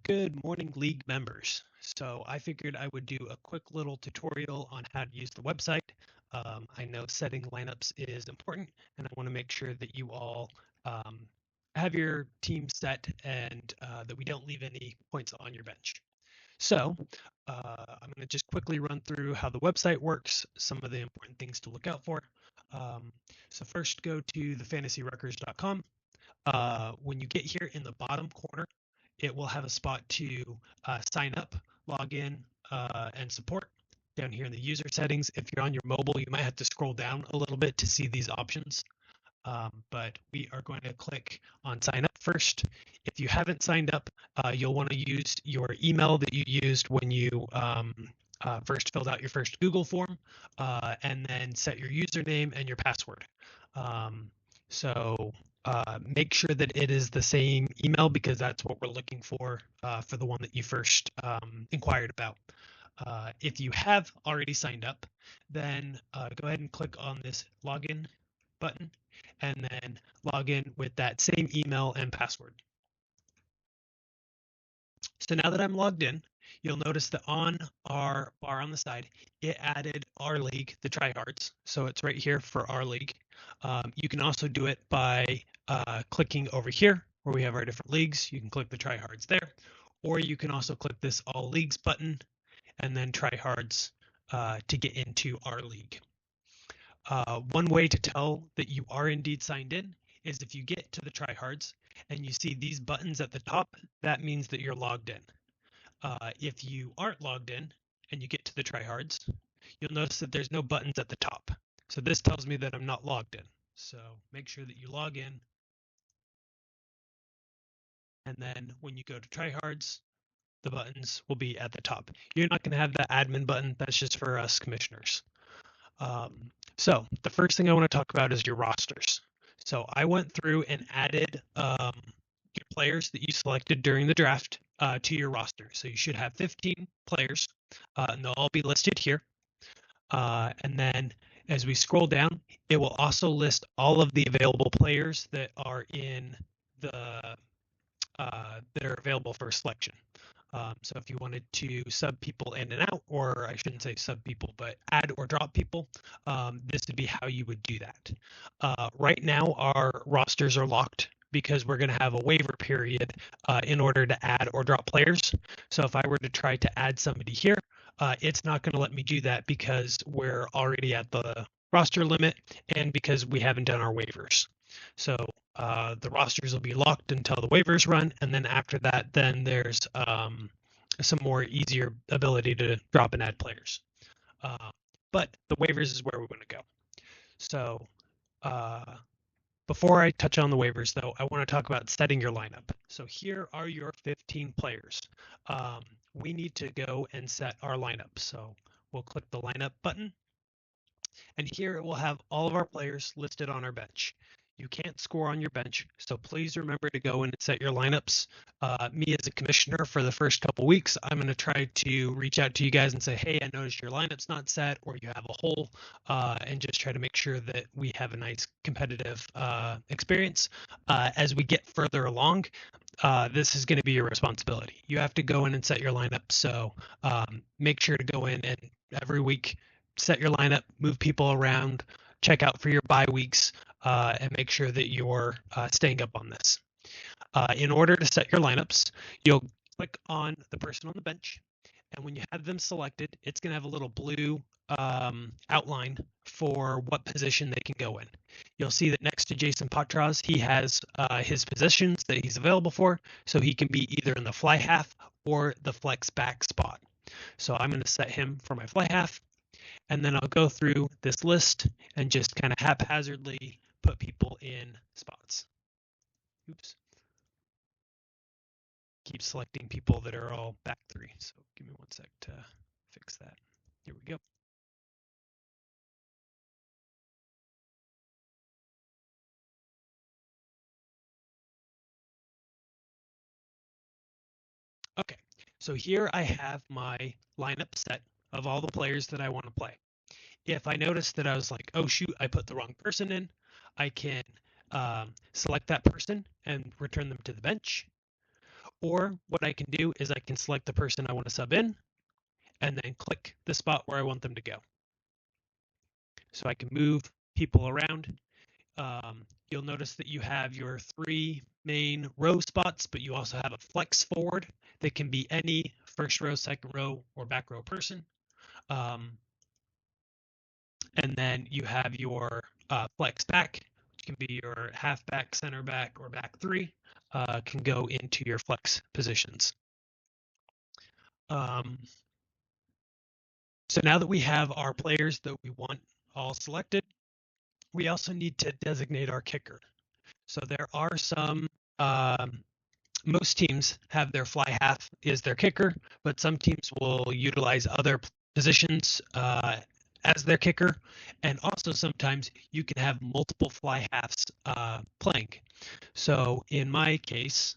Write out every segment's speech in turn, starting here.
Good morning, league members. So I figured I would do a quick little tutorial on how to use the website. I know setting lineups is important, and I want to make sure that you all um, have your team set and that we don't leave any points on your bench. So I'm going to just quickly run through how the website works, some of the important things to look out for. So first, go to thefantasyruckers.com. When you get here in the bottom corner, it will have a spot to sign up, log in, and support. Down here in the user settings, if you're on your mobile, you might have to scroll down a little bit to see these options. But we are going to click on sign up first. If you haven't signed up, you'll want to use your email that you used when you first filled out your first Google form, and then set your username and your password. So make sure that it is the same email because that's what we're looking for the one that you first inquired about. If you have already signed up, then go ahead and click on this login button and then log in with that same email and password. So now that I'm logged in, you'll notice that on our bar on the side, it added our league, the tryhards. So it's right here for our league. You can also do it by clicking over here where we have our different leagues. You can click the tryhards there, or you can also click this all leagues button and then tryhards to get into our league. One way to tell that you are indeed signed in is if you get to the tryhards and you see these buttons at the top, that means that you're logged in. If you aren't logged in and you get to the tryhards, you'll notice that there's no buttons at the top. So this tells me that I'm not logged in. So make sure that you log in. And then when you go to tryhards, the buttons will be at the top. You're not going to have that admin button. That's just for us commissioners. So the first thing I want to talk about is your rosters. So I went through and added your players that you selected during the draft to your roster. So you should have 15 players, and they'll all be listed here. And then as we scroll down, it will also list all of the available players that are in the that are available for selection. So if you wanted to sub people in and out, or I shouldn't say sub people, but add or drop people, this would be how you would do that. Right now, our rosters are locked because we're going to have a waiver period in order to add or drop players. So if I were to try to add somebody here, it's not going to let me do that because we're already at the roster limit and because we haven't done our waivers. So the rosters will be locked until the waivers run, and then after that, then there's some more easier ability to drop and add players. But the waivers is where we want to go. So before I touch on the waivers, though, I want to talk about setting your lineup. So here are your 15 players. We need to go and set our lineup. So we'll click the lineup button, and here it will have all of our players listed on our bench. You can't score on your bench, so please remember to go in and set your lineups. Me as a commissioner for the first couple weeks, I'm going to try to reach out to you guys and say, hey, I noticed your lineup's not set or you have a hole, and just try to make sure that we have a nice competitive experience. As we get further along, this is going to be your responsibility. You have to go in and set your lineup, so make sure to go in and every week set your lineup, move people around, check out for your bye weeks, and make sure that you're staying up on this. In order to set your lineups, you'll click on the person on the bench, and when you have them selected, it's going to have a little blue outline for what position they can go in. You'll see that next to Jason Patras, he has his positions that he's available for, so he can be either in the fly half or the flex back spot. So I'm going to set him for my fly half, and then I'll go through this list and just kind of haphazardly put people in spots. Oops. Keep selecting people that are all back three. So give me 1 sec to fix that. Here we go. Okay, so here I have my lineup set of all the players that I want to play. If I notice that I was like, oh shoot, I put the wrong person in, I can select that person and return them to the bench. Or what I can do is I can select the person I want to sub in and then click the spot where I want them to go. So I can move people around. You'll notice that you have your 3 main row spots, but you also have a flex forward that can be any first row, second row, or back row person. And then you have your flex back, which can be your half back, center back, or back 3, can go into your flex positions. So now that we have our players that we want all selected, we also need to designate our kicker. So there are some, most teams have their fly half is their kicker, but some teams will utilize other positions as their kicker. And also sometimes you can have multiple fly halves playing. So in my case,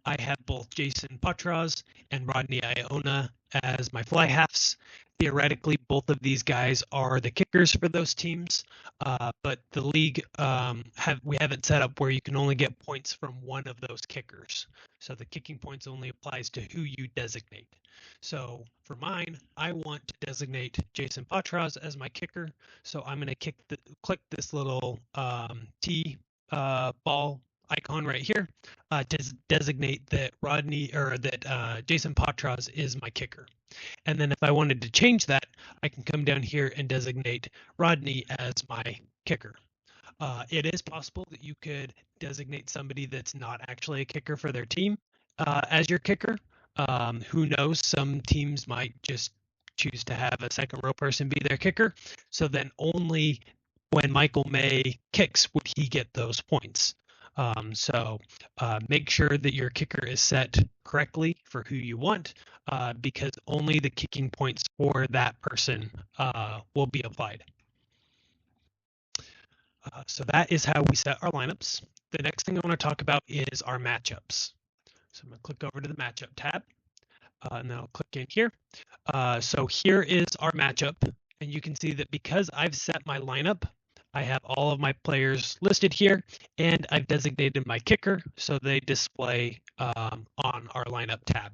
I have both Jason Patras and Rodney Iona as my fly halves. Theoretically, both of these guys are the kickers for those teams, but the league we haven't set up where you can only get points from one of those kickers. So the kicking points only applies to who you designate. So for mine, I want to designate Jason Patras as my kicker. So I'm going to click this little T ball icon right here to designate that Jason Patras is my kicker. And then if I wanted to change that, I can come down here and designate Rodney as my kicker. It is possible that you could designate somebody that's not actually a kicker for their team as your kicker. Who knows? Some teams might just choose to have a second row person be their kicker. So then only when Michael May kicks would he get those points. So make sure that your kicker is set correctly for who you want, because only the kicking points for that person will be applied. So that is how we set our lineups. The next thing I want to talk about is our matchups. So I'm going to click over to the matchup tab, and then I'll click in here. So here is our matchup, and you can see that because I've set my lineup, I have all of my players listed here, and I've designated my kicker, so they display on our lineup tab.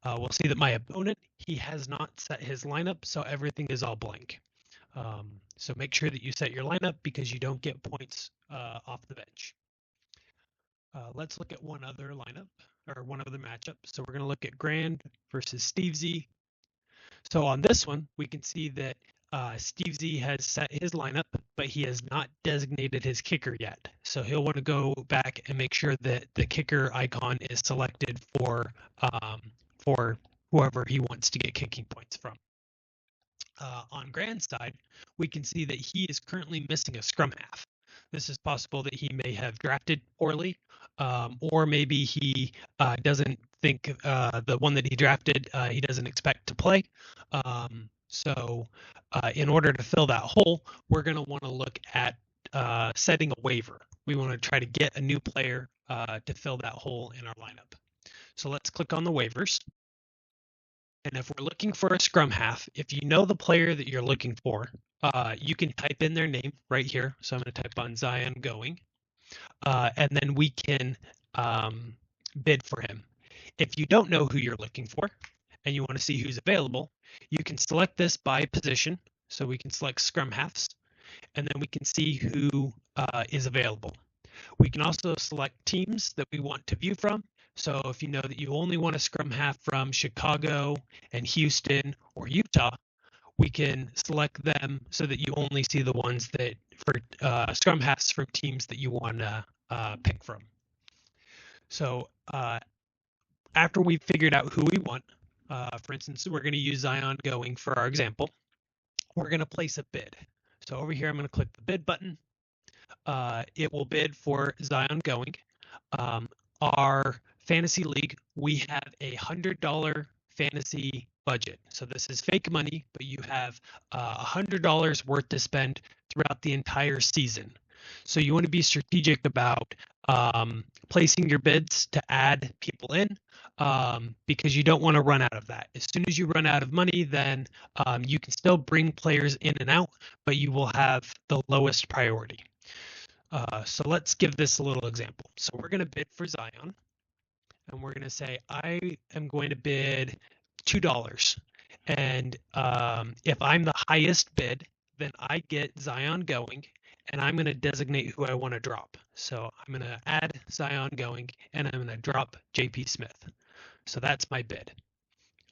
We'll see that my opponent, he has not set his lineup, so everything is all blank. So make sure that you set your lineup because you don't get points off the bench. Let's look at one other lineup or one other matchup. So we're going to look at Grand versus Steve Z. So on this one, we can see that Steve Z has set his lineup, but he has not designated his kicker yet. So he'll want to go back and make sure that the kicker icon is selected for whoever he wants to get kicking points from. On Grand's side, we can see that he is currently missing a scrum half. This is possible that he may have drafted poorly, or maybe he doesn't think the one that he drafted he doesn't expect to play. So in order to fill that hole, we're going to want to look at setting a waiver. We want to try to get a new player to fill that hole in our lineup. So let's click on the waivers. And if we're looking for a scrum half, if you know the player that you're looking for, you can type in their name right here. So I'm going to type on Zion Going, and then we can bid for him. If you don't know who you're looking for and you want to see who's available, you can select this by position. So we can select scrum halves, and then we can see who is available. We can also select teams that we want to view from. So if you know that you only want a scrum half from Chicago and Houston or Utah, we can select them so that you only see the ones that for scrum halves from teams that you want to pick from. So after we've figured out who we want, for instance, we're going to use Zion Going for our example. We're going to place a bid. So over here, I'm going to click the bid button. It will bid for Zion Going. Our fantasy league, we have a $100 fantasy budget. So this is fake money, but you have $100 worth to spend throughout the entire season. So you want to be strategic about placing your bids to add people in because you don't want to run out of that. As soon as you run out of money, then you can still bring players in and out, but you will have the lowest priority. So let's give this a little example. So we're going to bid for Zion. and we're going to say I am going to bid $2. And if I'm the highest bid, then I get Zion going, and I'm going to designate who I want to drop. So I'm going to add Zion going, and I'm going to drop JP Smith. So that's my bid.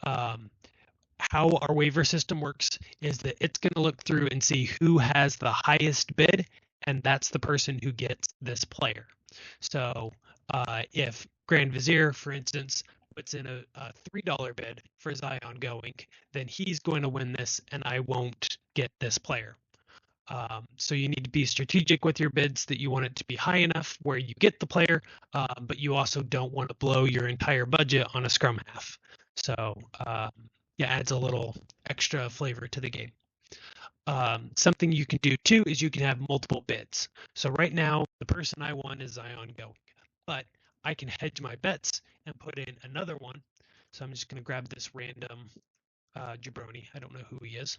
How our waiver system works is that it's going to look through and see who has the highest bid, and that's the person who gets this player. So if Grand Vizier, for instance, puts in a $3 bid for Zion going, then he's going to win this, and I won't get this player. So you need to be strategic with your bids, that you want it to be high enough where you get the player, but you also don't want to blow your entire budget on a scrum half. So yeah, adds a little extra flavor to the game. Something you can do too is you can have multiple bids. So right now, the person I want is Zion going, but I can hedge my bets and put in another one. So I'm just going to grab this random jabroni. I don't know who he is,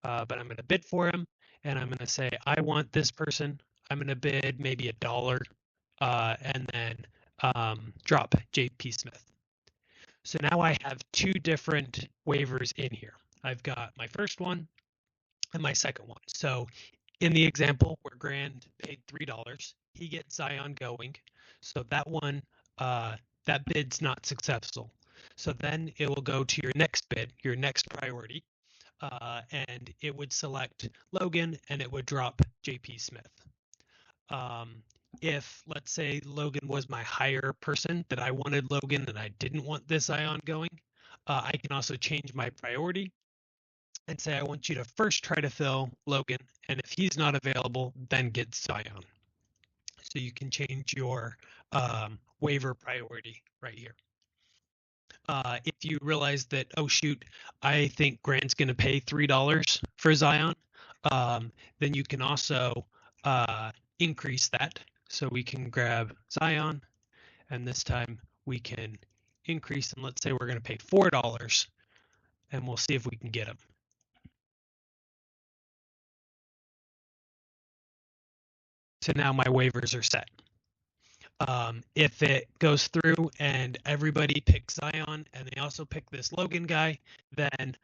but I'm going to bid for him, and I'm going to say I want this person. I'm going to bid maybe $1, and then drop JP Smith. So now I have two different waivers in here. I've got my first one and my second one. So in the example where Grand paid $3, he gets Zion going. So that one, that bid's not successful. So then it will go to your next bid, your next priority, and it would select Logan, and it would drop JP Smith. If, let's say, Logan was my higher person, that I wanted Logan and I didn't want this Zion going, I can also change my priority and say I want you to first try to fill Logan, and if he's not available, then get Zion. So you can change your waiver priority right here. If you realize that, oh shoot, I think Grant's going to pay $3 for Zion, then you can also increase that. So we can grab Zion, and this time we can increase, and let's say we're going to pay $4, and we'll see if we can get him. So now my waivers are set. If it goes through and everybody picks Zion and they also pick this Logan guy, then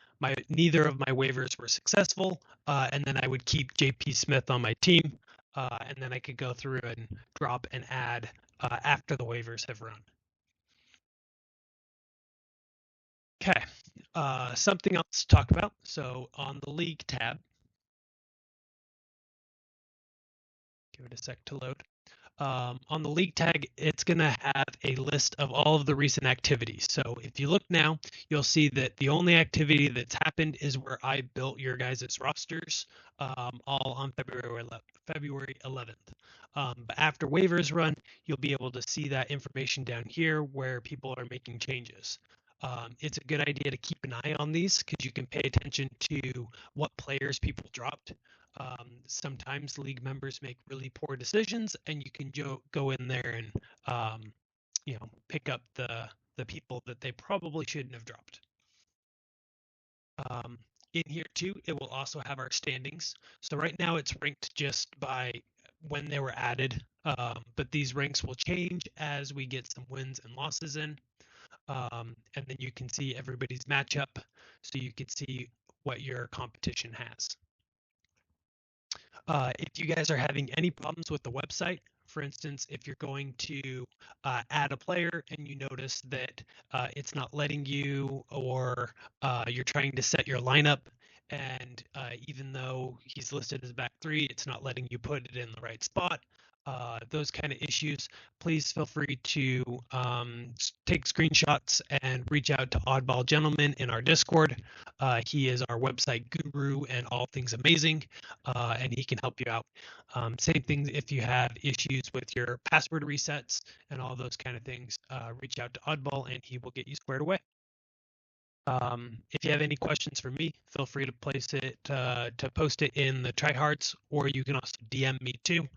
neither of my waivers were successful, and then I would keep JP Smith on my team, and then I could go through and drop and add after the waivers have run. Okay, something else to talk about. So on the league tab, give it a sec to load. On the league tag, it's going to have a list of all of the recent activities. So if you look now, you'll see that the only activity that's happened is where I built your guys' rosters, all on February 11th. But after waivers run, you'll be able to see that information down here where people are making changes. It's a good idea to keep an eye on these because you can pay attention to what players people dropped. Sometimes league members make really poor decisions, and you can go in there and pick up the people that they probably shouldn't have dropped. In here too, it will also have our standings. So right now it's ranked just by when they were added, but these ranks will change as we get some wins and losses in. And then you can see everybody's matchup, so you can see what your competition has. If you guys are having any problems with the website, for instance, if you're going to add a player and you notice that it's not letting you, or you're trying to set your lineup, and even though he's listed as back three, it's not letting you put it in the right spot, those kind of issues, please feel free to take screenshots and reach out to Oddball Gentleman in our Discord. He is our website guru and all things amazing, and he can help you out. Same thing if you have issues with your password resets and all those kind of things, reach out to Oddball and he will get you squared away. If you have any questions for me, feel free to post it in the tryhards, or you can also DM me too,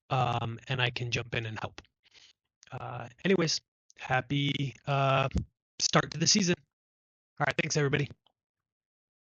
and I can jump in and help. Anyways, happy start to the season. All right, thanks everybody.